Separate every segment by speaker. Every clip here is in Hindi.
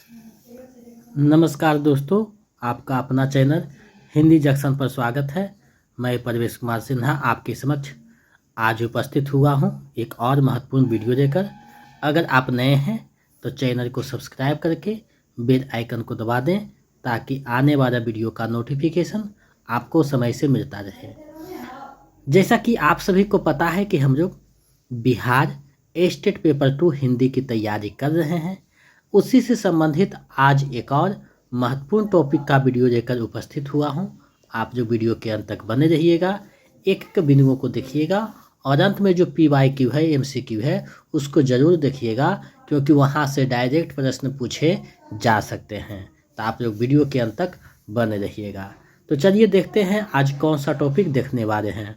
Speaker 1: नमस्कार दोस्तों, आपका अपना चैनल हिंदी जंक्शन पर स्वागत है। मैं परवेश कुमार सिन्हा आपके समक्ष आज उपस्थित हुआ हूं एक और महत्वपूर्ण वीडियो लेकर। अगर आप नए हैं तो चैनल को सब्सक्राइब करके बेल आइकन को दबा दें ताकि आने वाला वीडियो का नोटिफिकेशन आपको समय से मिलता रहे। जैसा कि आप सभी को पता है कि हम लोग बिहार स्टेट पेपर 2 हिंदी की तैयारी कर रहे हैं, उसी से संबंधित आज एक और महत्वपूर्ण टॉपिक का वीडियो लेकर उपस्थित हुआ हूं। आप जो वीडियो के अंत तक बने रहिएगा, एक एक बिंदुओं को देखिएगा और अंत में जो PYQ है, MCQ है, उसको ज़रूर देखिएगा क्योंकि वहां से डायरेक्ट प्रश्न पूछे जा सकते हैं। तो आप लोग वीडियो के अंत तक बने रहिएगा। तो चलिए देखते हैं आज कौन सा टॉपिक देखने वाले हैं।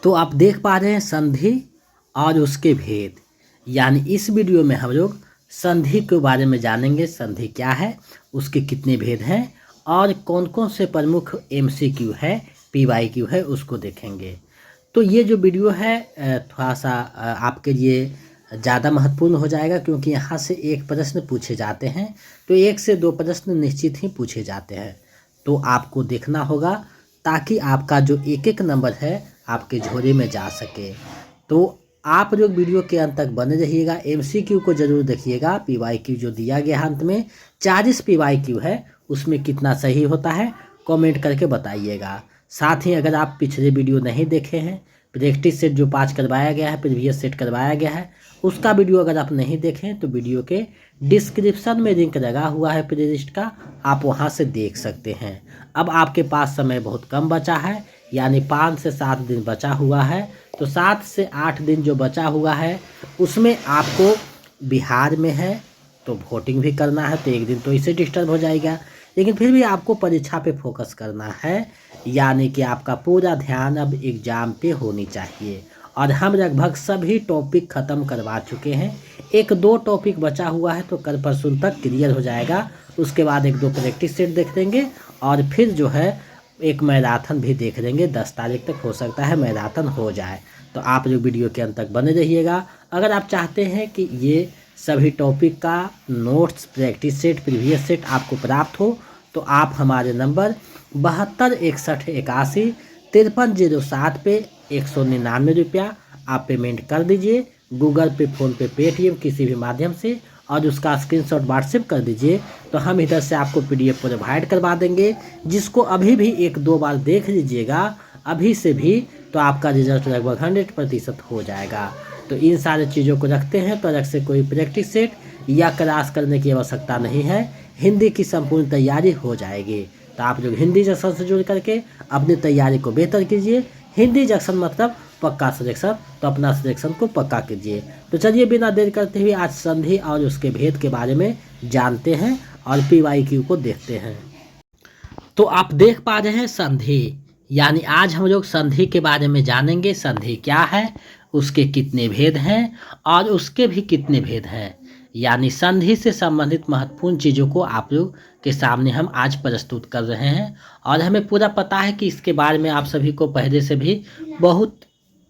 Speaker 1: तो आप देख पा रहे हैं संधि और उसके भेद, यानी इस वीडियो में हम लोग संधि के बारे में जानेंगे। संधि क्या है, उसके कितने भेद हैं और कौन कौन से प्रमुख MCQ है, PYQ है, उसको देखेंगे। तो ये जो वीडियो है थोड़ा सा आपके लिए ज़्यादा महत्वपूर्ण हो जाएगा क्योंकि यहाँ से एक प्रश्न पूछे जाते हैं, तो 1 से 2 प्रश्न निश्चित ही पूछे जाते हैं। तो आपको देखना होगा ताकि आपका जो एक एक नंबर है आपके झोले में जा सके। तो आप लोग वीडियो के अंत तक बने रहिएगा। MCQ को ज़रूर देखिएगा। PYQ जो दिया गया अंत में 40 PYQ है, उसमें कितना सही होता है कमेंट करके बताइएगा। साथ ही अगर आप पिछले वीडियो नहीं देखे हैं, प्रैक्टिस सेट जो 5 करवाया गया है, प्रीवियस सेट करवाया गया है, उसका वीडियो अगर आप नहीं देखें तो वीडियो के डिस्क्रिप्शन में लिंक लगा हुआ है प्लेलिस्ट का, आप वहां से देख सकते हैं। अब आपके पास समय बहुत कम बचा है, यानी 5 से 7 दिन बचा हुआ है। तो 7 से 8 दिन जो बचा हुआ है उसमें आपको बिहार में है तो वोटिंग भी करना है, तो एक दिन तो इससे डिस्टर्ब हो जाएगा, लेकिन फिर भी आपको परीक्षा पे फोकस करना है, यानी कि आपका पूरा ध्यान अब एग्ज़ाम पे होनी चाहिए। और हम लगभग सभी टॉपिक ख़त्म करवा चुके हैं। 1-2 टॉपिक बचा हुआ है तो कल परसों तक क्लियर हो जाएगा। उसके बाद 1-2 प्रैक्टिस सेट देख लेंगे और फिर जो है एक मैराथन भी देख लेंगे। 10 तारीख तक हो सकता है मैराथन हो जाए। तो आप जो वीडियो के अंत तक बने रहिएगा। अगर आप चाहते हैं कि ये सभी टॉपिक का notes, practice set, previous set आपको प्राप्त हो तो आप हमारे नंबर 72 61 81 5307 पे 199 रुपया आप पेमेंट कर दीजिए। गूगल पे, फ़ोन पे, पेटीएम किसी भी माध्यम से, और उसका स्क्रीनशॉट व्हाट्सएप कर दीजिए तो हम इधर से आपको PDF प्रोवाइड करवा देंगे, जिसको अभी भी 1-2 बार देख लीजिएगा अभी से भी, तो आपका रिजल्ट लगभग 100% हो जाएगा। तो इन सारी चीज़ों को रखते हैं तो अलग से कोई प्रैक्टिस सेट या क्लास करने की आवश्यकता नहीं है, हिंदी की संपूर्ण तैयारी हो जाएगी। तो आप लोग हिंदी जंक्शन से जुड़ करके अपनी तैयारी को बेहतर कीजिए। हिंदी जंक्शन मतलब पक्का सिलेक्शन, तो अपना सिलेक्शन को पक्का कीजिए। तो चलिए बिना देर करते हुए आज संधि और उसके भेद के बारे में जानते हैं और PYQ को देखते हैं। तो आप देख पा रहे हैं संधि, यानी आज हम लोग संधि के बारे में जानेंगे। संधि क्या है, उसके कितने भेद हैं और उसके भी कितने भेद हैं, यानी संधि से संबंधित महत्वपूर्ण चीज़ों को आप लोग के सामने हम आज प्रस्तुत कर रहे हैं। और हमें पूरा पता है कि इसके बारे में आप सभी को पहले से भी बहुत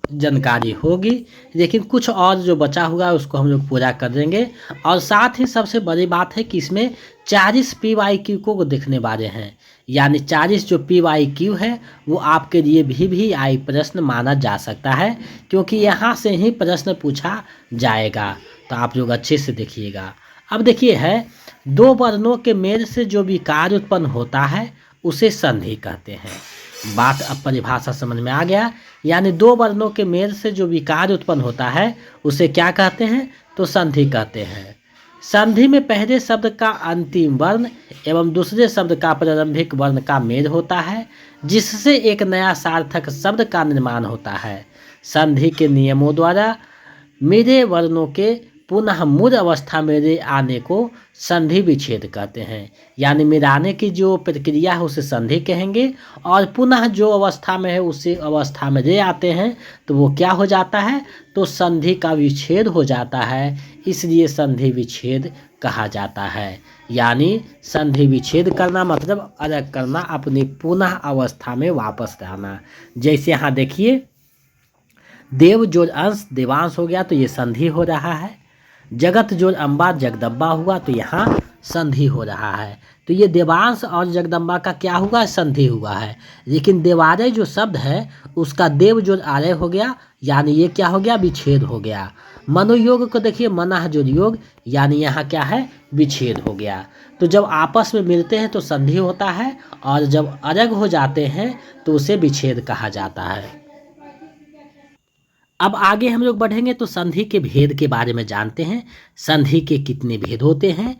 Speaker 1: जानकारी होगी, लेकिन कुछ और जो बचा हुआ है उसको हम लोग पूरा कर देंगे। और साथ ही सबसे बड़ी बात है कि इसमें 40 PYQ को देखने वाले हैं, यानी 40 जो PYQ है वो आपके लिए भी आई प्रश्न माना जा सकता है क्योंकि यहाँ से ही प्रश्न पूछा जाएगा। तो आप लोग अच्छे से देखिएगा। अब देखिए है, 2 वर्णों के मेल से जो विकार उत्पन्न होता है उसे संधि कहते हैं। बात अब परिभाषा समझ में आ गया, यानी 2 वर्णों के मेल से जो विकार उत्पन्न होता है उसे क्या कहते हैं, तो संधि कहते हैं। संधि में पहले शब्द का अंतिम वर्ण एवं दूसरे शब्द का प्रारंभिक वर्ण का मेल होता है, जिससे एक नया सार्थक शब्द का निर्माण होता है। संधि के नियमों द्वारा मिले वर्णों के पुनः मूल अवस्था में ले आने को संधि विच्छेद कहते हैं, यानी मिलाने की जो प्रक्रिया है उसे संधि कहेंगे, और पुनः जो अवस्था में है उसी अवस्था में ले आते हैं तो वो क्या हो जाता है, तो संधि का विच्छेद हो जाता है, इसलिए संधि विच्छेद कहा जाता है। यानी संधि विच्छेद करना मतलब अलग करना, अपनी पुनः अवस्था में वापस लाना। जैसे यहाँ देखिए, देव जो अंश देवांश हो गया तो ये संधि हो रहा है। जगत जोड़ अम्बा जगदम्बा हुआ, तो यहाँ संधि हो रहा है। तो ये देवांश और जगदम्बा का क्या हुआ, संधि हुआ है। लेकिन देवालय जो शब्द है उसका देव जोड़ आलय हो गया, यानी ये क्या हो गया, विच्छेद हो गया। मनोयोग को देखिए, मना जोड़ योग, यानी यहाँ क्या है, विच्छेद हो गया। तो जब आपस में मिलते हैं तो संधि होता है, और जब अलग हो जाते हैं तो उसे विच्छेद कहा जाता है। अब आगे हम लोग बढ़ेंगे तो संधि के भेद के बारे में जानते हैं। संधि के कितने भेद होते हैं,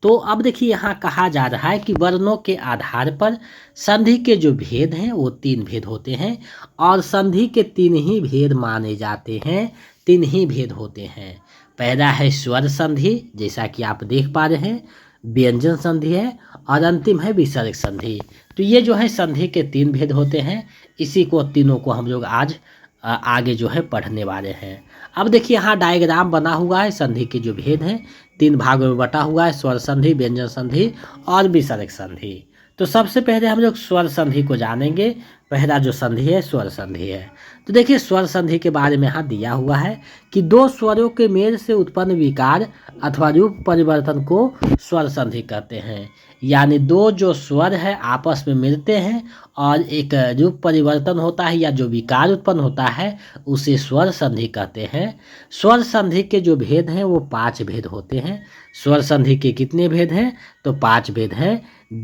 Speaker 1: तो अब देखिए यहाँ कहा जा रहा है कि वर्णों के आधार पर संधि के जो भेद हैं वो 3 भेद होते हैं, और संधि के 3 ही भेद माने जाते हैं, 3 ही भेद होते हैं। पहला है स्वर संधि, जैसा कि आप देख पा रहे हैं, व्यंजन संधि है, और अंतिम है विसर्ग संधि। तो ये जो है संधि के 3 भेद होते हैं। इसी को तीनों को हम लोग आज आगे जो है पढ़ने वाले हैं। अब देखिए यहाँ डायग्राम बना हुआ है, संधि के जो भेद हैं 3 भागों में बटा हुआ है, स्वर संधि, व्यंजन संधि और विसर्ग संधि। तो सबसे पहले हम लोग स्वर संधि को जानेंगे। पहला जो संधि है स्वर संधि है। तो देखिए स्वर संधि के बारे में यहाँ दिया हुआ है कि 2 स्वरों के मेल से उत्पन्न विकार अथवा रूप परिवर्तन को स्वर संधि कहते हैं। यानी 2 जो स्वर है आपस में मिलते हैं और एक रूप परिवर्तन होता है या जो विकार उत्पन्न होता है, उसे स्वर संधि कहते हैं। स्वर संधि के जो भेद हैं वो 5 भेद होते हैं। स्वर संधि के कितने भेद हैं, तो 5 भेद हैं।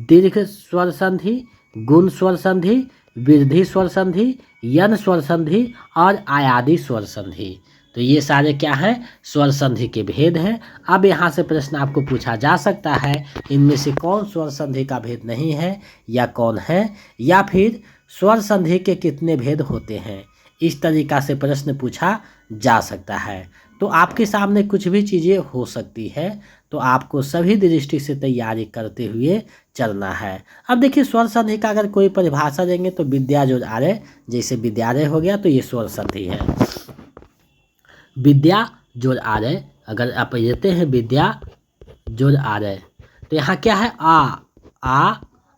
Speaker 1: दीर्घ स्वर संधि, गुण स्वर संधि, वृद्धि स्वर संधि, यन स्वर संधि और आयादी स्वर संधि। तो ये सारे क्या हैं, स्वर संधि के भेद हैं। अब यहाँ से प्रश्न आपको पूछा जा सकता है, इनमें से कौन स्वर संधि का भेद नहीं है या कौन है, या फिर स्वर संधि के कितने भेद होते हैं। इस तरीका से प्रश्न पूछा जा सकता है। तो आपके सामने कुछ भी चीज़ें हो सकती है, तो आपको सभी दृष्टि से तैयारी करते हुए चलना है। अब देखिए स्वर संधि का अगर कोई परिभाषा देंगे तो विद्या जो आर्य, जैसे विद्यालय हो गया तो ये स्वर संधि है। विद्या जोड़ आर्य, अगर आप लेते हैं विद्या जोड़ आर्य, तो यहाँ क्या है, आ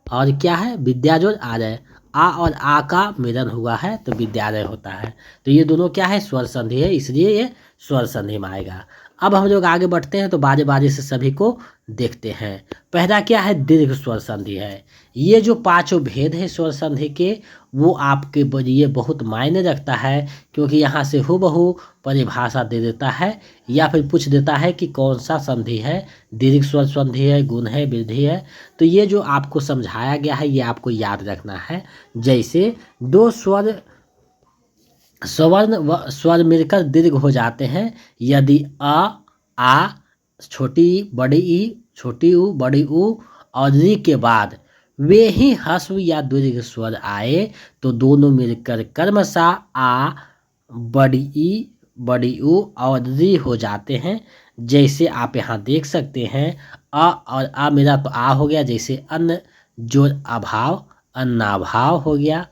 Speaker 1: और क्या है, विद्या जोड़ आर्य। आ और आ का मिलन हुआ है तो विद्यालय होता है। तो ये दोनों क्या है, स्वर संधि है, इसलिए ये स्वर संधि में आएगा। अब हम लोग आगे बढ़ते हैं तो बारी बारी से सभी को देखते हैं। पहला क्या है, दीर्घ स्वर संधि है। ये जो 5 भेद है स्वर संधि के, वो आपके लिए बहुत मायने रखता है, क्योंकि यहाँ से हूबहू परिभाषा दे देता है या फिर पूछ देता है कि कौन सा संधि है, दीर्घ स्वर संधि है, गुण है, वृद्धि है। तो ये जो आपको समझाया गया है ये आपको याद रखना है। जैसे 2 स्वर्ण व स्वर मिलकर दीर्घ हो जाते हैं, यदि आ, छोटी ई, बड़ी ई, छोटी ऊ, बड़ी ऊ और री के बाद वे ही ह्रस्व या दीर्घ स्वर आए तो दोनों मिलकर क्रमशः आ, बड़ी ऊ और री हो जाते हैं। जैसे आप यहाँ देख सकते हैं, अ और आ मेरा तो आ हो गया, जैसे अन्न जोड़ अभाव, अन्नाभाव हो गया।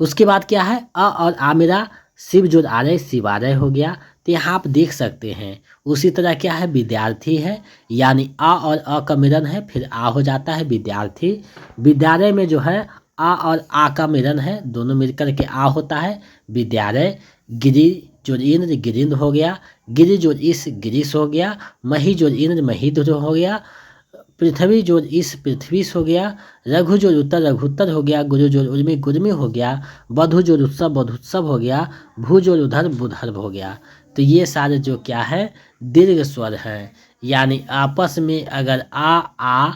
Speaker 1: उसके बाद क्या है, अ और आ मेरा शिव जोड़ आलय, शिवालय हो गया। तो यहाँ आप देख सकते हैं। उसी तरह क्या है, विद्यार्थी है, यानी आ और अ का मिलन है, फिर आ हो जाता है विद्यार्थी। विद्यालय में जो है आ और आ का मिलन है, दोनों मिलकर के आ होता है विद्यालय। गिरि जोड़ इंद्र, गिरिंद्र हो गया। गिरि जोड़ इस, गिरीश हो गया। मही जोड़ इंद्र, महीद्र हो गया। पृथ्वी जोड़ इस, पृथ्वीश हो गया। रघु जोड़ उत्तर, रघुत्तर हो गया। गुरु जोड़ उर्मी, गुरमी हो गया। बधु जोड़ उत्सव, बधुत्सव हो गया। भू जोड़ उधर, बुधर्भ हो गया। तो ये सारे जो क्या है, दीर्घ स्वर हैं। यानी आपस में अगर आ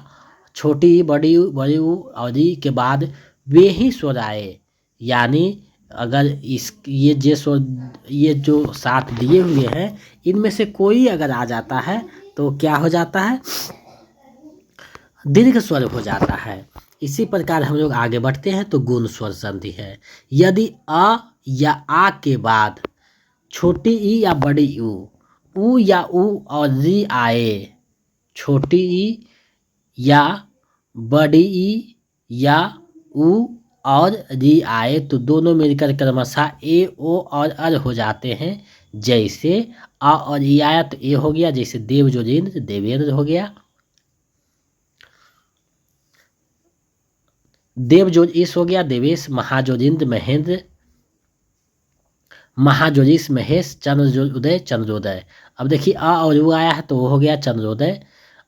Speaker 1: छोटी बड़ी बड़ी और ई के बाद वे ही स्वर आए, यानी अगर इस ये जो 7 दिए हुए हैं, इनमें से कोई अगर आ जाता है तो क्या हो जाता है, दीर्घ स्वर हो जाता है। इसी प्रकार हम लोग आगे बढ़ते हैं तो गुण स्वर संधि है। यदि अ या आ के बाद छोटी ई या बड़ी ऊ या ऊ और री आए, छोटी ई या बड़ी ई या ऊ और री आए तो दोनों मिलकर क्रमशः ए, ओ और अर हो जाते हैं। जैसे आ और ई आया तो ए हो गया, जैसे देव जो इंद्र, देवेंद्र हो गया। देव जो इस हो गया, देवेश। महाजोरिंद्र, महेंद्र। महाजोजिस महेश, चंद्र उदय चंद्रोदय। अब देखिए अ और उ आया है तो वो हो गया चंद्रोदय।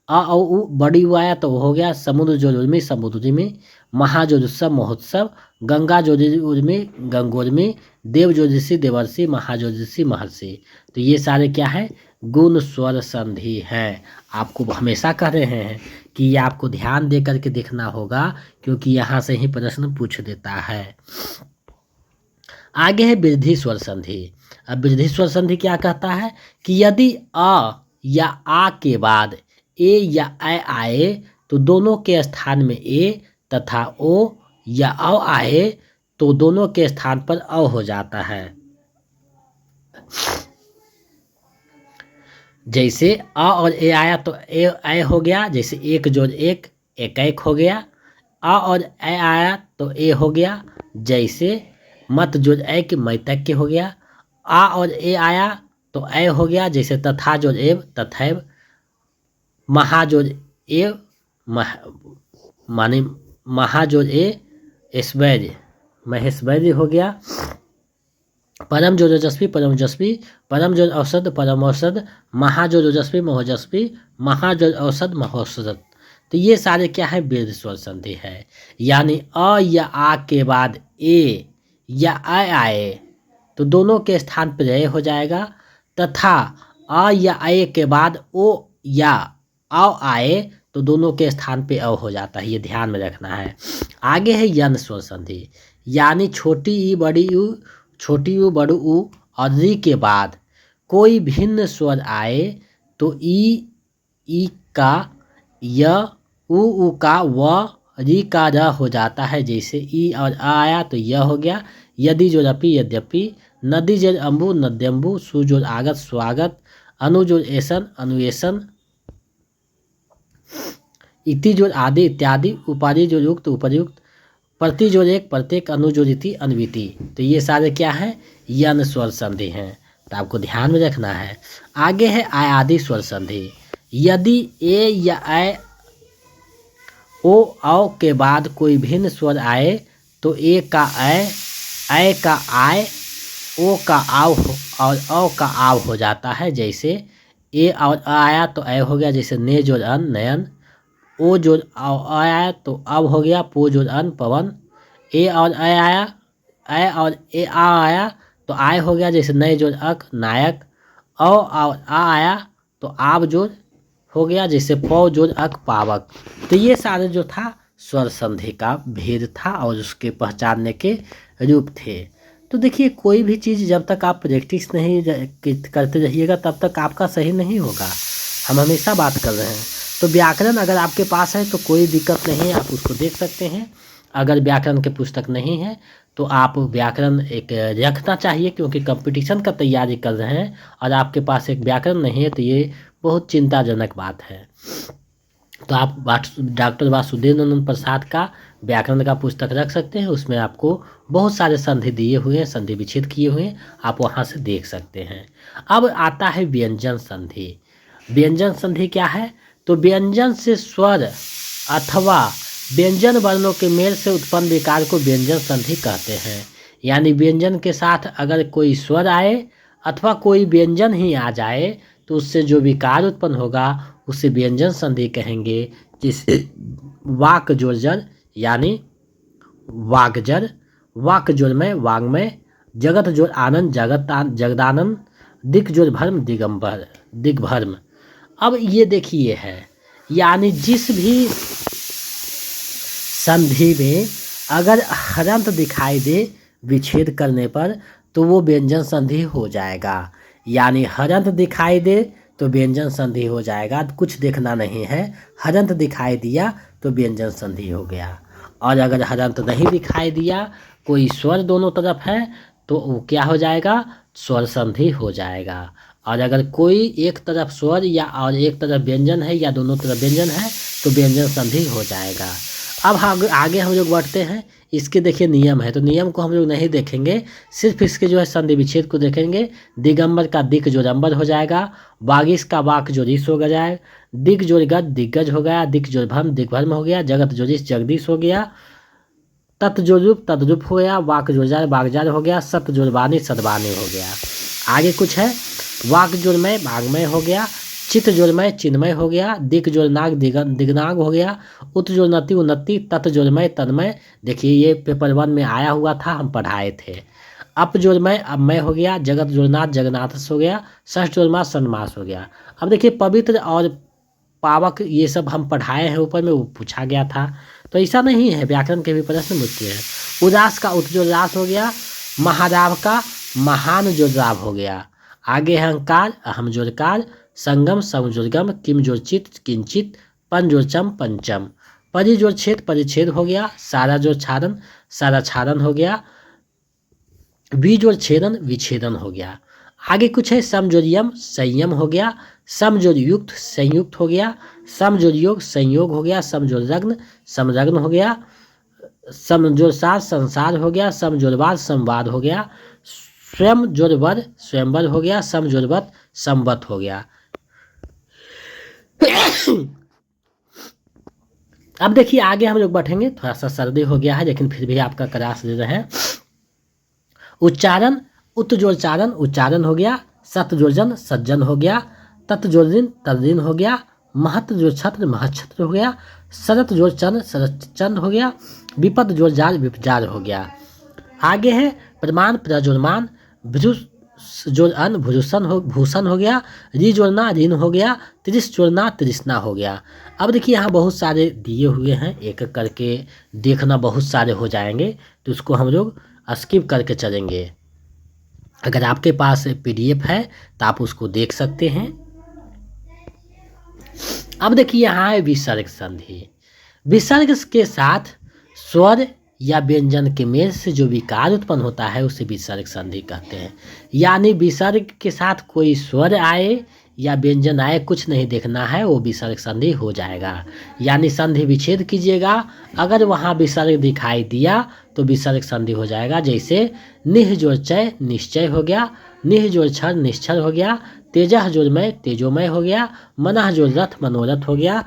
Speaker 1: अ और उ बड़ी उ आया तो वो हो गया समुद्र जोजुर्मी समुद्री, महाजोजुत्सव महोत्सव, गंगा जोजुर्मी गंगोर्मी, देव ज्योतिषी देवर्षि, महाज्योतिषी महर्षि। तो ये सारे क्या है, गुण स्वर संधि हैं। आपको हमेशा कह रहे हैं कि ये आपको ध्यान दे करके देखना होगा, क्योंकि यहाँ से ही प्रश्न पूछ देता है। आगे है वृद्धि स्वर संधि। अब वृद्धि स्वर संधि क्या कहता है कि यदि अ या आ के बाद ए या ऐ आए तो दोनों के स्थान में ए तथा ओ या औ आए तो दोनों के स्थान पर अ हो जाता है। जैसे अ और ए आया तो ए ऐ हो गया, जैसे एक जोड़ एक एक हो गया। अ और ऐ आया तो ए हो गया, जैसे मत जोड़ ऐ के मैतक के हो गया। आ और ए आया तो ऐ हो गया, जैसे तथा जोड़ एव तथैव। महाजोड़ ए माने महाजोड़ ए ऐश्वर्य महेश्वर्य हो गया। परम जो ओजस्वी परम ओजस्वी, परम जो औषध परम औषध, महा जो ओजस्वी महोजस्वी, महा जो औषध महोषध। तो ये सारे क्या है, वृद्धि स्वर संधि है। यानी अ या आ के बाद ए या ऐ आए तो दोनों के स्थान पर ए हो जाएगा, तथा अ या ऐ के बाद ओ या औ आए तो दोनों के स्थान पे अ हो जाता है। ये ध्यान में रखना है। आगे है यन स्वर संधि। यानी छोटी ई बड़ी यू, छोटी ऊ बड़ी ऊ और री के बाद कोई भिन्न स्वर आए तो ई का य, उ का व, री का र हो जाता है। जैसे ई और आ आया तो य हो गया, यदि जो रपी यद्यपि, नदी जो अम्बु नद्यम्बु, सु जो आगत स्वागत, अनु जो ऐसन अनुएसन, इति जो आदि इत्यादि, उपाधि जो युक्त उपर्युक्त, प्रति जो एक प्रत्येक, अनु जो रीति अन्विति। तो ये सारे क्या है, यन स्वर संधि हैं। तो आपको ध्यान में रखना है। आगे है आय आदि स्वर संधि। यदि ए या ऐ ओ औ के बाद कोई भिन्न स्वर आए तो ए का ऐ का आय, ओ का आव और औ का आव हो जाता है। जैसे ए और अ आया तो ऐ हो गया, जैसे ने जोड़ अन नयन, ओ जोड़ आया तो अब हो गया, पो जोड़ अन पवन। ए और ऐ आया, ऐ और ए आ आया तो आय हो गया, जैसे नए जोड़ अक नायक। औ और आ आया तो आब जोड़ हो गया, जैसे पौ जोड़ अक पावक। तो ये सारे जो था स्वर संधि का भेद था और उसके पहचानने के रूप थे। तो देखिए कोई भी चीज़ जब तक आप प्रैक्टिस नहीं करते रहिएगा तब तक आपका सही नहीं होगा। हम हमेशा बात कर रहे हैं। तो व्याकरण अगर आपके पास है तो कोई दिक्कत नहीं है, आप उसको देख सकते हैं। अगर व्याकरण के पुस्तक नहीं है तो आप व्याकरण एक रखना चाहिए, क्योंकि कंपटीशन का तैयारी कर रहे हैं और आपके पास एक व्याकरण नहीं है तो ये बहुत चिंताजनक बात है। तो आप डॉक्टर वासुदेव नंदन प्रसाद का व्याकरण का पुस्तक रख सकते हैं। उसमें आपको बहुत सारे संधि दिए हुए हैं, संधि विच्छेद किए हुए हैं, आप वहाँ से देख सकते हैं। अब आता है व्यंजन संधि। व्यंजन संधि क्या है, तो व्यंजन से स्वर अथवा व्यंजन वर्णों के मेल से उत्पन्न विकार को व्यंजन संधि कहते हैं। यानी व्यंजन के साथ अगर कोई स्वर आए अथवा कोई व्यंजन ही आ जाए तो उससे जो विकार उत्पन्न होगा उसे व्यंजन संधि कहेंगे। जिसे वाक जोड़जर यानी वागजर, वाक जोड़ में वांग्मय, जगत जोड़ आनंद जगदानंद, दिक जोड़ भर्म दिगंबर दिग्भर्म। अब ये देखिए है, यानी जिस भी संधि में अगर हरंत दिखाई दे विच्छेद करने पर तो वो व्यंजन संधि हो जाएगा। यानी हरंत दिखाई दे तो व्यंजन संधि हो जाएगा। कुछ देखना नहीं है, हरंत दिखाई दिया तो व्यंजन संधि हो गया। और अगर हरंत नहीं दिखाई दिया, कोई स्वर दोनों तरफ है तो वो क्या हो जाएगा, स्वर संधि हो जाएगा। और अगर कोई एक तरफ स्वर या और एक तरफ व्यंजन है या दोनों तरफ व्यंजन है तो व्यंजन संधि हो जाएगा। अब आगे हम लोग बढ़ते हैं। इसके देखिए नियम है, तो नियम को हम लोग नहीं देखेंगे, सिर्फ इसके जो है संधि विच्छेद को देखेंगे। दिगंबर का दिक जो रंबर हो जाएगा, वागिस का वाक जो रिस हो जाएगा, दिग जो गज दिग्गज हो गया, दिक जो भ्रम दिग्भ्रम हो गया, जगत जो रिस जगदीश हो गया, तत् जोड़ रूप तद्रूप हो गया, वाक जोड़ जार वागजार हो गया, सत जोड़ वाणी सदवाणी हो गया। आगे कुछ है, वाक जोड़मय भागमय हो गया, चित्त जोड़मय चिन्मय हो गया, दिक जोड़ नाग दिगनाग हो गया, उत जोड़ नति उन्नति, तत् जोड़मय तन्मय। देखिए ये पेपर 1 में आया हुआ था, हम पढ़ाए थे। अप जोड़मय अबमय हो गया, जगत जोड़नाथ जगन्नाथस हो गया, षष्ठ जोड़मास सन्मास हो गया। अब देखिए पवित्र और पावक ये सब हम पढ़ाए हैं ऊपर में, वो पूछा गया था, तो ऐसा नहीं है, व्याकरण के भी प्रश्न मुझसे है। उदास का उत्जोदास हो गया, महाराव का महान जोड़राव हो गया। आगे है अहंकार अहम जोड़कार, संगम समजोड़गम, किम जोड़ चित किंचित, पन जोड़ चम पंचम, परि जोड़ छेद परिच्छेद हो गया, सारा जोड़ क्षारण सारा क्षारण हो गया, बी जोड़ छेदन विच्छेदन हो गया। आगे कुछ है, सम जोड़ यम संयम हो गया, सम जोड़ युक्त संयुक्त हो गया, सम जोड़ योग संयोग हो गया, सम जोड़ रग्न समरग्न हो गया, सम जोड़ सार संसार हो गया, सम जोड़ वाद संवाद हो गया, स्वयं जोड़ वर स्वयंवर हो गया, सम जोड़ वत संवत हो गया। अब देखिए आगे हम लोग बैठेंगे, थोड़ा सा सर्दी हो गया है लेकिन फिर भी आपका क्लास दे रहे हैं। उच्चारण उत जोड़ चारण उच्चारण हो गया, सत जोड़ जन सज्जन हो गया, तत् जोड़ दिन तद्दिन हो गया, महत जोड़ छत्र महच्छत्र हो गया, शरत जोड़ चंद शरत चंद हो गया, विपद जोड़ जार विपजार हो गया। आगे है प्रमाण प्रजोड़मान, भ्रुस जोड़ अन भूषण हो गया, री जोड़ना ऋण हो गया, त्रिस जोड़ना तृष्णा हो गया। अब देखिए यहाँ बहुत सारे दिए हुए हैं, एक एक करके देखना बहुत सारे हो जाएंगे, तो उसको हम लोग स्किप करके चलेंगे। अगर आपके पास PDF है तो आप उसको देख सकते हैं। अब देखिए यहाँ है विसर्ग संधि। विसर्ग के साथ स्वर या व्यंजन के मेल से जो विकार उत्पन्न होता है उसे विसर्ग संधि कहते हैं। यानी विसर्ग के साथ कोई स्वर आए या व्यंजन आए, कुछ नहीं देखना है, वो विसर्ग संधि हो जाएगा। यानी संधि विच्छेद कीजिएगा, अगर वहाँ विसर्ग दिखाई दिया तो विसर्ग संधि हो जाएगा। जैसे निह जोड़ चय निश्चय हो गया, निह जोड़ क्षर निश्चर हो गया, तेजह जोड़ मय तेजोमय हो गया, मनः जोड़ रथ मनोरथ हो गया,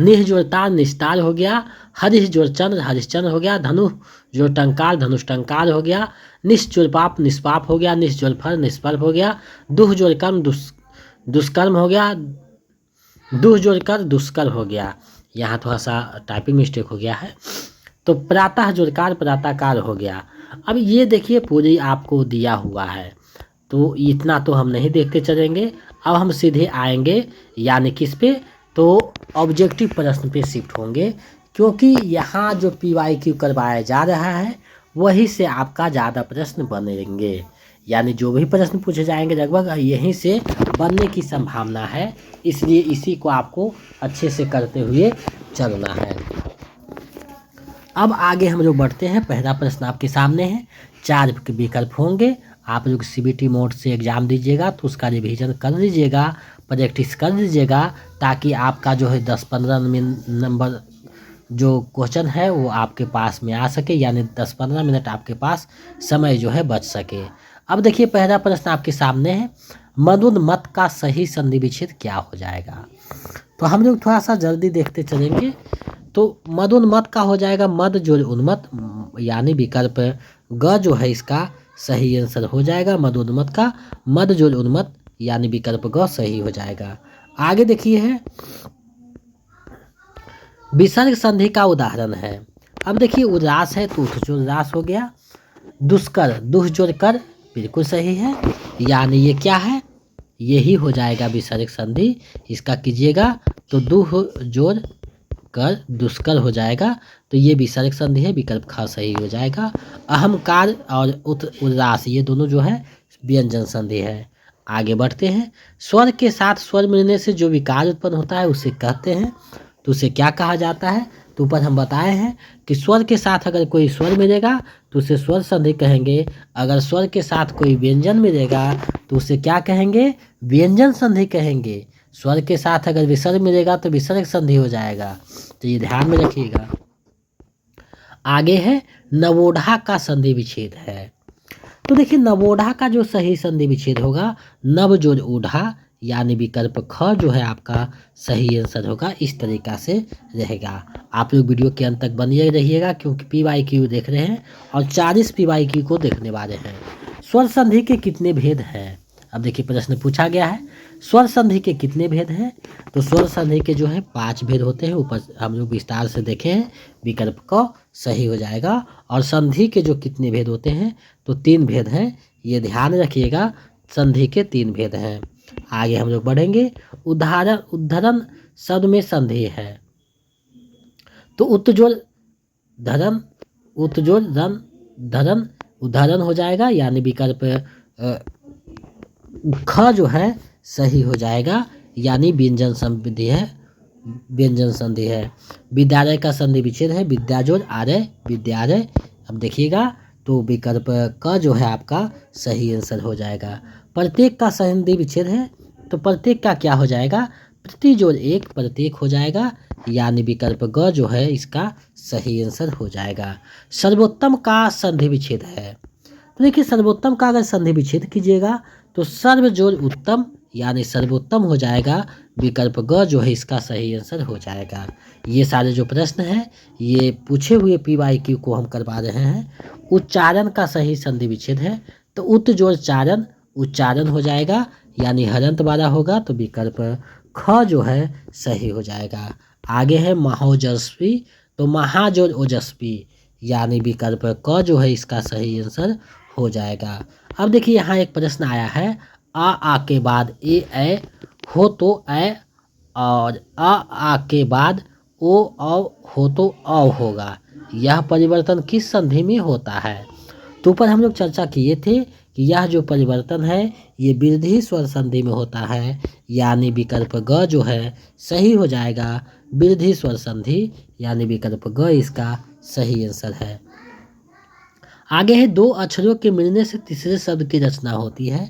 Speaker 1: निह जोड़ तार निस्तार हो गया, हरिश जोड़ चंद्र हरिश्चंद्र हो गया, धनु जोड़ टंकार धनुष्टंकार हो गया, निश जोड़ पाप निष्पाप हो गया, निश जोड़ फल निष्फल हो गया, दुह जोड़ कर्म दुष्कर्म हो गया, दुह जोड़ कर दुष्कर हो गया। यहाँ थोड़ा सा टाइपिंग मिस्टेक हो गया है। तो प्रातः जोड़कार प्राताकार हो गया। अब ये देखिए पूरी आपको दिया हुआ है, तो इतना तो हम नहीं देखते चलेंगे। अब हम सीधे आएंगे यानी किस पे, तो ऑब्जेक्टिव प्रश्न पे शिफ्ट होंगे, क्योंकि यहाँ जो PYQ करवाया जा रहा है वही से आपका ज़्यादा प्रश्न बनेंगे। यानी जो भी प्रश्न पूछे जाएंगे लगभग यहीं से बनने की संभावना है, इसलिए इसी को आपको अच्छे से करते हुए चलना है। अब आगे हम लोग बढ़ते हैं। पहला प्रश्न आपके सामने है, 4 विकल्प होंगे। आप लोग CBT मोड से एग्ज़ाम दीजिएगा तो उसका रिवीजन कर लीजिएगा, प्रैक्टिस कर लीजिएगा, ताकि आपका जो है 10-15 नंबर जो क्वेश्चन है वो आपके पास में आ सके, यानी 10-15 मिनट आपके पास समय जो है बच सके। अब देखिए पहला प्रश्न आपके सामने है, मदोन्मत का सही संधि विच्छेद क्या हो जाएगा। तो हम लोग थोड़ा सा जल्दी देखते चलेंगे। तो मदोन्मत का हो जाएगा मद जोड़ उन्मत, यानी विकल्प ग जो है इसका सही आंसर हो जाएगा। मदोन्मत का मद जोड़ उन्मत यानी विकल्प ग सही हो जाएगा। आगे देखिए है विसर्ग संधि का उदाहरण है। अब देखिए उदास है तो उठ जोड़ उदास हो गया, दुष्कर दुह जोड़ कर बिल्कुल सही है, यानी ये क्या है, यही हो जाएगा विसर्ग संधि। इसका कीजिएगा तो दुह जोड़ कर दुष्कर हो जाएगा, तो ये विसर्ग संधि है, विकल्प ख सही हो जाएगा। अहंकार और उदास ये दोनों जो है व्यंजन संधि है। आगे बढ़ते हैं, स्वर के साथ स्वर मिलने से जो विकार उत्पन्न होता है उसे कहते हैं, तो उसे क्या कहा जाता है। तो ऊपर हम बताए हैं कि स्वर के साथ अगर कोई स्वर मिलेगा तो उसे स्वर संधि कहेंगे, अगर स्वर के साथ कोई व्यंजन मिलेगा तो उसे क्या कहेंगे, व्यंजन संधि कहेंगे। स्वर के साथ अगर विसर्ग मिलेगा तो विसर्ग संधि हो जाएगा, तो ये ध्यान में रखिएगा। आगे है नवोढ़ा का संधि विच्छेद है। तो देखिए नवोढ़ा का जो सही संधि विच्छेद होगा, नव जोड़ ऊढ़ा यानी विकल्प ख जो है आपका सही आंसर होगा। इस तरीका से रहेगा। आप लोग वीडियो के अंत तक बनिए रहिएगा क्योंकि PYQ देख रहे हैं और 40 PYQ को देखने वाले हैं। स्वर संधि के कितने भेद हैं? अब देखिए प्रश्न पूछा गया है स्वर संधि के कितने भेद हैं? तो स्वर संधि के जो है 5 भेद होते हैं। ऊपर हम लोग विस्तार से देखे हैं। विकल्प क सही हो जाएगा। और संधि के जो कितने भेद होते हैं? तो 3 भेद हैं। ये ध्यान रखिएगा, संधि के 3 भेद हैं। आगे हम लोग बढ़ेंगे। उद्धरण शब्द में संधि है तो उत्तजोड़ धरण उत्तजोड़ धन धरण उदाहरण हो जाएगा। यानी विकल्प ख जो है सही हो जाएगा। यानी व्यंजन संधि है। व्यंजन संधि है। विद्यालय का संधि विच्छेद है विद्याजोड़ आर्य विद्यालय। अब देखिएगा तो विकल्प क जो है आपका सही आंसर हो जाएगा। प्रत्येक का संधि विच्छेद है तो प्रत्येक का क्या हो जाएगा? प्रति जोड़ एक प्रत्येक हो जाएगा। यानी विकल्प ग जो है इसका सही आंसर हो जाएगा। सर्वोत्तम का संधि विच्छेद है तो देखिए सर्वोत्तम का अगर संधि विच्छेद कीजिएगा तो सर्व जोड़ उत्तम यानी सर्वोत्तम हो जाएगा। विकल्प ग जो है इसका सही आंसर हो जाएगा। ये सारे जो प्रश्न हैं ये पूछे हुए PYQ को हम करवा रहे हैं। उच्चारण का सही संधि विच्छेद है तो उत जोड़ चारण उच्चारण हो जाएगा। यानी हरंत वाला होगा तो विकल्प ख जो है सही हो जाएगा। आगे है महोजस्वी तो महाजोड़ ओजस्वी यानी विकल्प क जो है इसका सही आंसर हो जाएगा। अब देखिए यहाँ एक प्रश्न आया है आ के बाद ए हो तो ए और आ के बाद ओ हो तो अ होगा। यह परिवर्तन किस संधि में होता है? तो ऊपर हम लोग चर्चा किए थे कि यह जो परिवर्तन है ये वृद्धि स्वर संधि में होता है। यानी विकल्प ग जो है सही हो जाएगा। वृद्धि स्वर संधि यानी विकल्प ग इसका सही आंसर है। आगे है दो अक्षरों के मिलने से तीसरे शब्द की रचना होती है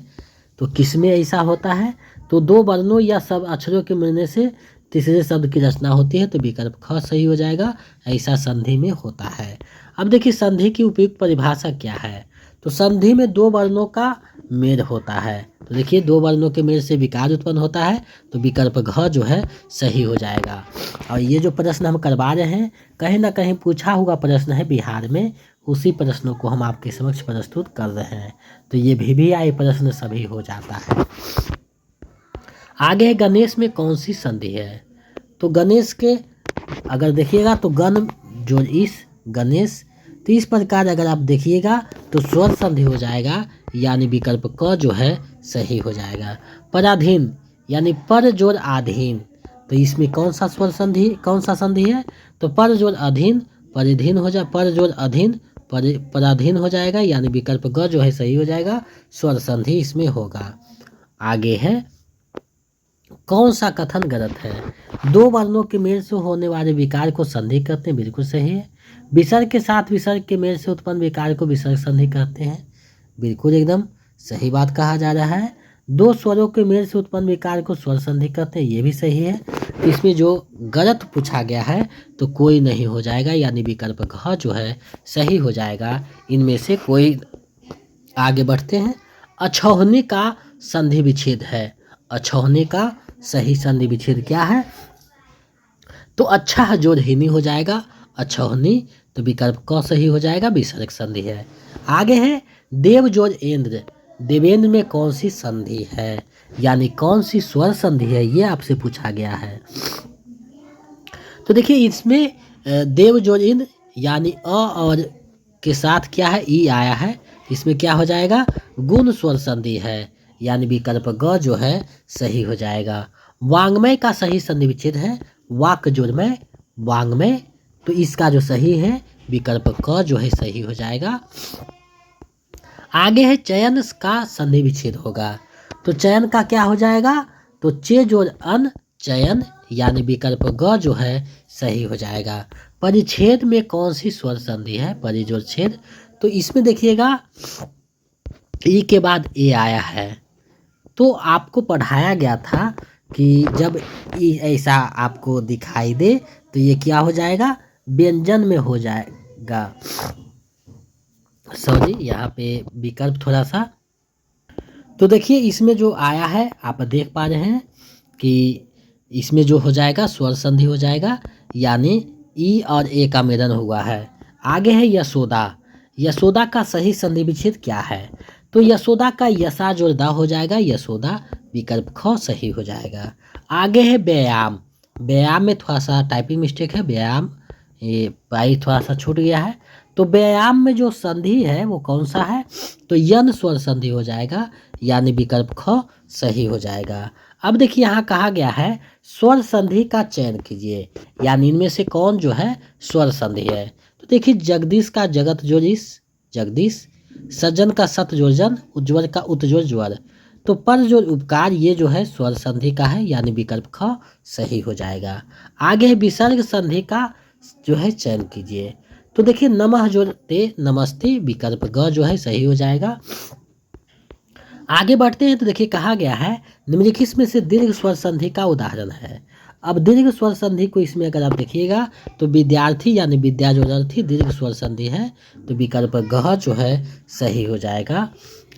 Speaker 1: तो किसमें ऐसा होता है? तो दो वर्णों या सब अक्षरों के मिलने से तीसरे शब्द की रचना होती है तो विकल्प ख सही हो जाएगा। ऐसा संधि में होता है। अब देखिए संधि की उपयुक्त परिभाषा क्या है? तो संधि में दो वर्णों का मेल होता है। तो देखिए दो वर्णों के मेल से विकार उत्पन्न होता है तो विकल्प घ जो है सही हो जाएगा। और ये जो प्रश्न हम करवा रहे हैं कहीं ना कहीं पूछा हुआ प्रश्न है बिहार में, उसी प्रश्नों को हम आपके समक्ष प्रस्तुत कर रहे हैं। तो ये VVI प्रश्न सभी हो जाता है। आगे गणेश में कौन सी संधि है? तो गणेश के अगर देखिएगा तो गण जो इस गणेश तो इस प्रकार अगर आप देखिएगा तो स्वर संधि हो जाएगा। यानी विकल्प क जो है सही हो जाएगा। पराधीन यानी पर जोड़ आधीन तो इसमें कौन सा स्वर संधि कौन सा संधि है? तो पर जोड़ अधीन परिधीन हो जाए पर जोड़ अधीन पराधीन हो जाएगा। यानी विकल्प ग जो है सही हो जाएगा। स्वर संधि इसमें होगा। आगे है कौन सा कथन गलत है? दो वर्णों के मेल से होने वाले विकार को संधि कहते हैं, बिल्कुल सही है। विसर्ग के साथ विसर्ग के मेल से उत्पन्न विकार को विसर्ग संधि कहते हैं, बिल्कुल एकदम सही बात कहा जा रहा है। दो स्वरों के मेल से उत्पन्न विकार को स्वर संधि कहते हैं, ये भी सही है। इसमें जो गलत पूछा गया है तो कोई नहीं हो जाएगा। यानी विकल्प घ जो है सही हो जाएगा। इनमें से कोई आगे बढ़ते हैं। अछौहनी का संधि विच्छेद है। अछौहनी का सही संधि विच्छेद क्या है? तो अच्छा जोड़ हीनी हो जाएगा। अछौहनी तो विकल्प क सही हो जाएगा। विसर्ग संधि है। आगे है देव जोड़ इंद्र। देवेंद्र में कौन सी संधि है? यानी कौन सी स्वर संधि है ये आपसे पूछा गया है। तो देखिए इसमें देव जोड़ इंद्र यानी अ और के साथ क्या है ई आया है। इसमें क्या हो जाएगा? गुण स्वर संधि है। यानी विकल्प ग जो है सही हो जाएगा। वांग्मय का सही संधि विच्छेद है वाक जोड़मय वांग्मय तो इसका जो सही है विकल्प क जो है सही हो जाएगा। आगे है चयन का संधि विच्छेद होगा तो चयन का क्या हो जाएगा? तो चे जोड़ अन चयन यानी विकल्प ग जो है सही हो जाएगा। परिच्छेद में कौन सी स्वर संधि है? परिजोड़ छेद तो इसमें देखिएगा ई के बाद ए आया है। तो आपको पढ़ाया गया था कि जब ऐसा आपको दिखाई दे तो ये क्या हो जाएगा? व्यंजन में हो जाएगा। सॉरी यहाँ पे विकल्प थोड़ा सा तो देखिए इसमें जो आया है आप देख पा रहे हैं कि इसमें जो हो जाएगा स्वर संधि हो जाएगा, यानी ई और ए का मिलन हुआ है। आगे है यशोदा। यशोदा का सही संधि विच्छेद क्या है? तो यशोदा का यसा जोड़ दा हो जाएगा, यशोदा विकल्प ख सही हो जाएगा। आगे है व्यायाम। व्यायाम में थोड़ा सा टाइपिंग मिस्टेक है, व्यायाम ये पाई थोड़ा सा छूट गया है। तो व्यायाम में जो संधि है वो कौन सा है? तो यन स्वर संधि हो जाएगा, यानी विकल्प ख सही हो जाएगा। अब देखिए यहाँ कहा गया है स्वर संधि का चयन कीजिए, यानी इनमें से कौन जो है स्वर संधि है। तो देखिए जगदीश का जगत जोड़िस जगदीश, सज्जन का सत जोड़जन, उज्ज्वल का उत्जोड़ ज्वर। तो पर जो उपकार ये जो है स्वर संधि का है, यानी विकल्प ख सही हो जाएगा। आगे है विसर्ग संधि का जो है चयन कीजिए। तो देखिए नमः जो ते नमस्ते, विकल्प ग जो है सही हो जाएगा। आगे बढ़ते हैं तो देखिए कहा गया है निम्नलिखित में से दीर्घ स्वर संधि का उदाहरण है। अब दीर्घ स्वर संधि को इसमें अगर आप देखिएगा तो विद्यार्थी यानी विद्या जो अर्थी दीर्घ स्वर संधि है, तो विकल्प ग जो है सही हो जाएगा।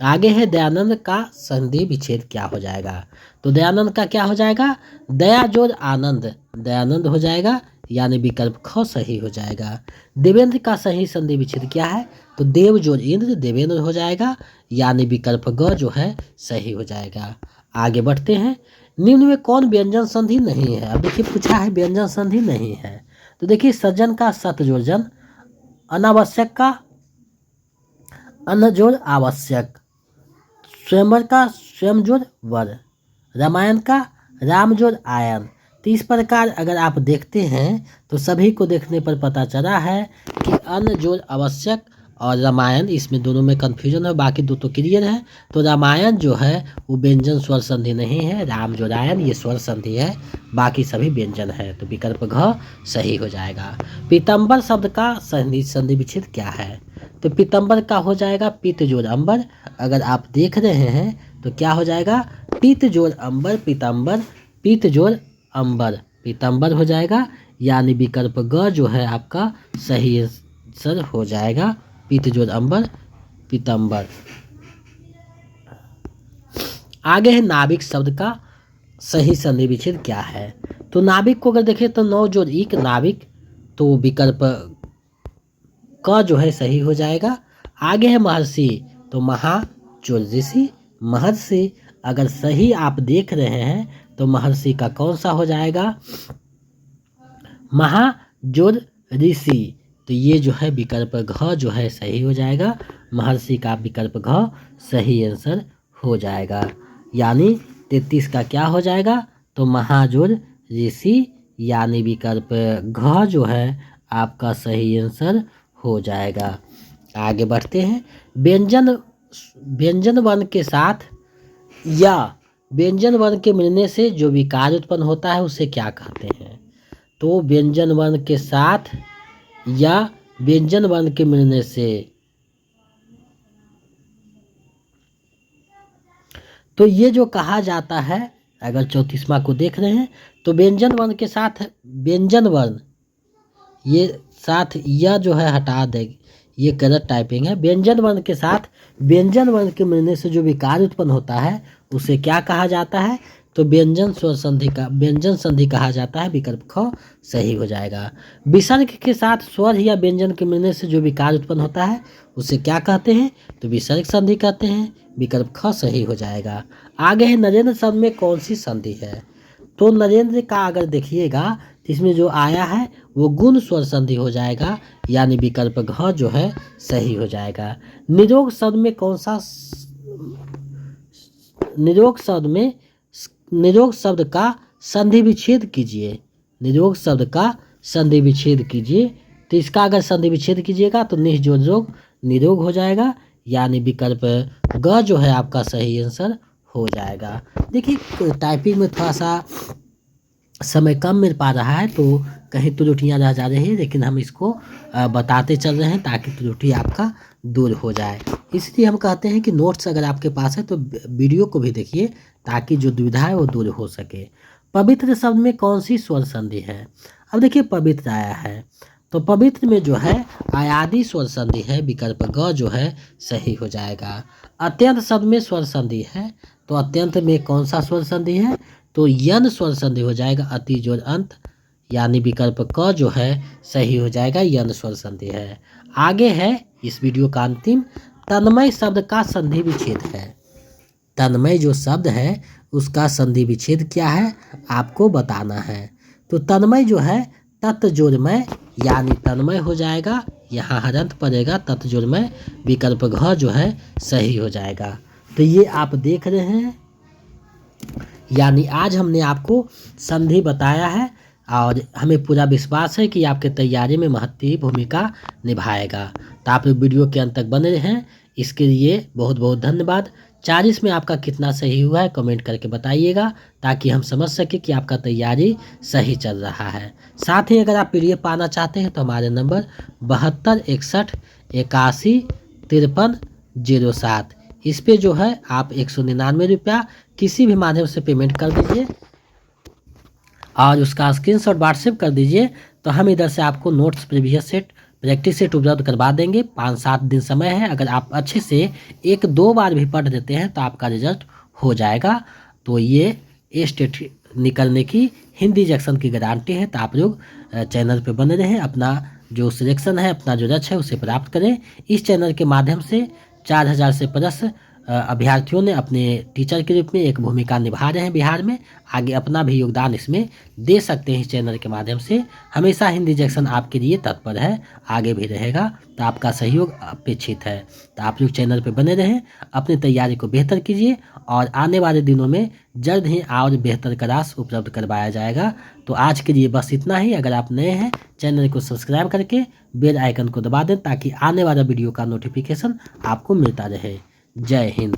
Speaker 1: आगे है दयानंद का संधि विच्छेद क्या हो जाएगा? तो दयानंद का क्या हो जाएगा? दया जोड़ आनंद, दयानंद हो जाएगा, यानी विकल्प ख सही हो जाएगा। देवेंद्र का सही संधि विच्छेद क्या है? तो देव जोड़ इंद्र, देवेंद्र हो जाएगा, यानी विकल्प ग जो है सही हो जाएगा। आगे बढ़ते हैं, निम्न में कौन व्यंजन संधि नहीं है? अब देखिए पूछा है व्यंजन संधि नहीं है। तो देखिए सज्जन का सत जोड़ जन, अनावश्यक का अन्न जोड़ आवश्यक, स्वयंवर का स्वयं जोड़ वर, रामायण का राम जोड़ आयन। तो इस प्रकार अगर आप देखते हैं तो सभी को देखने पर पता चला है कि अन्न जोड़ आवश्यक और रामायण, इसमें दोनों में कन्फ्यूजन है, बाकी दो तो क्लियर है। तो रामायण जो है वो व्यंजन स्वर संधि नहीं है, राम जो रायन ये स्वर संधि है, बाकी सभी व्यंजन है। तो विकल्प घ सही हो जाएगा। पीतम्बर शब्द का संधि विच्छेद क्या है? तो पीतम्बर का हो जाएगा पीत जोड़ अंबर। अगर आप देख रहे हैं तो क्या हो जाएगा? पीत जोड़ अंबर, पीतम्बर, पीत जोड़ अंबर, पीतम्बर हो जाएगा, यानी विकल्प ग जो है आपका सही आंसर हो जाएगा। पीत जोड़ अंबर, पीतम्बर। आगे है नाविक शब्द का सही संधि विच्छेद क्या है? तो नाविक को अगर देखें तो नौ जोड़ इक नाविक, तो विकल्प क जो है सही हो जाएगा। आगे है महर्षि, तो महा जोड़ ऋषि, महर्षि अगर सही आप देख रहे हैं तो महर्षि का कौन सा हो जाएगा? महा जोड़ ऋषि, तो ये जो है विकल्प घ जो है सही हो जाएगा। महर्षि का विकल्प घ सही आंसर हो जाएगा, यानी 33 का क्या हो जाएगा? तो महाजोड़ ऋषि, यानी विकल्प घ जो है आपका सही आंसर हो जाएगा। आगे बढ़ते हैं, व्यंजन वर्ण के साथ या व्यंजन वर्ण के मिलने से जो विकार उत्पन्न होता है उसे क्या कहते हैं? तो व्यंजन वर्ण के साथ या व्यंजन वर्ण के मिलने से, तो ये जो कहा जाता है, अगर 34वां को देख रहे हैं तो व्यंजन वर्ण के साथ व्यंजन वर्ण, ये साथ या जो है हटा दे, ये गलत टाइपिंग है। व्यंजन वर्ण के साथ व्यंजन वर्ण के मिलने से जो विकार उत्पन्न होता है उसे क्या कहा जाता है? तो व्यंजन स्वर संधि का व्यंजन संधि कहा जाता है, विकल्प ख सही हो जाएगा। विसर्ग के साथ स्वर या व्यंजन के मिलने से जो विकार उत्पन्न होता है उसे क्या कहते हैं? तो विसर्ग संधि कहते हैं, विकल्प ख सही हो जाएगा। आगे है नरेंद्र शब्द में कौन सी संधि है? तो नरेंद्र का अगर देखिएगा तो इसमें जो आया है वो गुण स्वर संधि हो जाएगा, यानी विकल्प घ जो है सही हो जाएगा। निरोग शब्द में कौन सा निरोग शब्द का संधि विच्छेद कीजिए, निरोग शब्द का संधि विच्छेद कीजिए। तो इसका अगर संधि विच्छेद कीजिएगा तो निह जोड़ रोग निरोग हो जाएगा, यानी विकल्प ग जो है आपका सही आंसर हो जाएगा। देखिए टाइपिंग में थोड़ा सा समय कम मिल पा रहा है तो कहीं त्रुटियां रह जा रही है, लेकिन हम इसको बताते चल रहे हैं ताकि त्रुटि आपका दूर हो जाए। इसलिए हम कहते हैं कि नोट्स अगर आपके पास है तो वीडियो को भी देखिए ताकि जो दुविधा है वो दूर हो सके। पवित्र शब्द में कौन सी स्वर संधि है? अब देखिए पवित्र आया है, तो पवित्र में जो है आयादी स्वर संधि है, विकल्प ग जो है सही हो जाएगा। अत्यंत शब्द में स्वर संधि है, तो अत्यंत में कौन सा स्वर संधि है, तो यन स्वर संधि हो जाएगा, अति जोड़ अंत, यानी विकल्प क जो है सही हो जाएगा, यन स्वर संधि है। आगे है इस वीडियो का अंतिम, तन्मय शब्द का संधि विच्छेद है। तन्मय जो शब्द है उसका संधि विच्छेद क्या है आपको बताना है। तो तन्मय जो है तत्जोड़मय यानी तन्मय हो जाएगा, यहाँ हरंत पड़ेगा, तत्जोड़मय, विकल्प घ जो है सही हो जाएगा। तो ये आप देख रहे हैं, यानी आज हमने आपको संधि बताया है और हमें पूरा विश्वास है कि आपके तैयारी में महत्वपूर्ण भूमिका निभाएगा। तो आप लोग वीडियो के अंत तक बने रहें, इसके लिए बहुत बहुत धन्यवाद। 40 में आपका कितना सही हुआ है कमेंट करके बताइएगा, ताकि हम समझ सकें कि आपका तैयारी सही चल रहा है। साथ ही अगर आप PDF पाना चाहते हैं तो हमारे नंबर 72 61 81 53 07, इस पे जो है आप 199 रुपया किसी भी माध्यम से पेमेंट कर दीजिए और उसका स्क्रीनशॉट व्हाट्सएप कर दीजिए, तो हम इधर से आपको notes, previous set, practice set उपलब्ध करवा देंगे। 5-7 दिन समय है, अगर आप अच्छे से 1-2 बार भी पढ़ देते हैं तो आपका रिजल्ट हो जाएगा। तो ये स्टेट निकलने की हिंदी जंक्शन की गारंटी है। तो आप लोग चैनल पे बने रहें, अपना जो सिलेक्शन है, अपना जो लक्ष्य है उसे प्राप्त करें। इस चैनल के माध्यम से 4000 से प्लस अभ्यर्थियों ने अपने टीचर के रूप में एक भूमिका निभा रहे हैं बिहार में। आगे अपना भी योगदान इसमें दे सकते हैं। इस चैनल के माध्यम से हमेशा हिंदी जंक्शन आपके लिए तत्पर है, आगे भी रहेगा। तो आपका सहयोग अपेक्षित है। तो आप लोग चैनल पर बने रहें, अपनी तैयारी को बेहतर कीजिए और आने वाले दिनों में जल्द ही और बेहतर क्लास उपलब्ध करवाया जाएगा। तो आज के लिए बस इतना ही। अगर आप नए हैं चैनल को सब्सक्राइब करके बेल आइकन को दबा दें, ताकि आने वाला वीडियो का नोटिफिकेशन आपको मिलता रहे। जय हिंद।